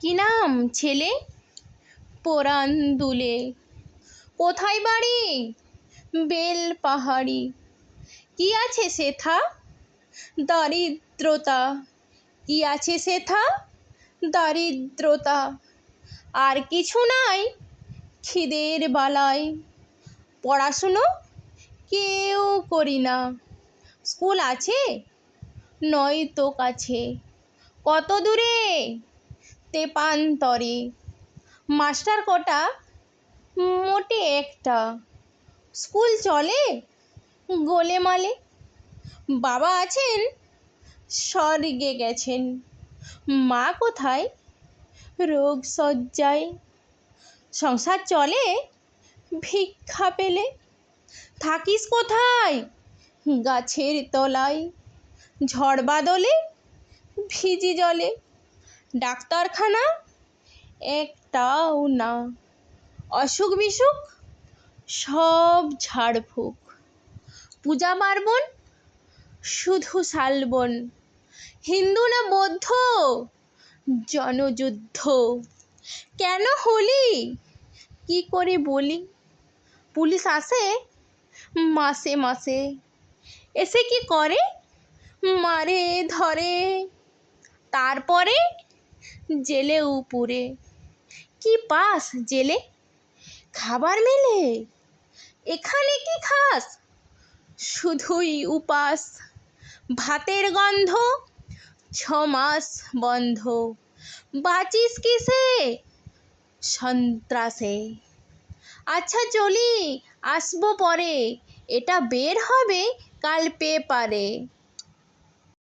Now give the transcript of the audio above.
কি নাম ছেলে? পরাণ দুলে। কোথায় বাড়ি? বেল পাহাড়ি। কি আছে সেথা? দারিদ্রতা। কি আছে সেথা? দারিদ্রতা। আর কিছু নাই খিদের বালায়। পড়াশুনো কেউ করি না। স্কুল আছে? নয়তো কাছে। কত দূরে? তেপান্তরে। মাস্টার কটা? মোটে একটা। স্কুল চলে গোলেমালে। বাবা আছেন? স্বর্গে গেছেন। মা কোথায়? রোগ শয্যায়। সংসার চলে ভিক্ষা পেলে। থাকিস কোথায়? গাছের তলায়। ঝড় বাদলে ভিজি জলে। ডাক্তারখানা একটাও না। অসুখ বিসুখ সব ঝাড়ফুঁক। পূজা পার্বণ শুধু শালবন। হিন্দু না বৌদ্ধ? জনযুদ্ধ। কেন হলি? কি করে বলি? পুলিশ আসে মাসে মাসে। এসে কি করে? মারে ধরে। তারপরে জেলে উপরে। কি পাস জেলে? খাবার মেলে। এখানে কি খাস? শুধুই উপাস। ভাতের গন্ধ 6 মাস বন্ধ। বাঁচিস কিসে? সন্ত্রাসে। আচ্ছা চলি, আসবো পরে। এটা বের হবে কাল পেপারে।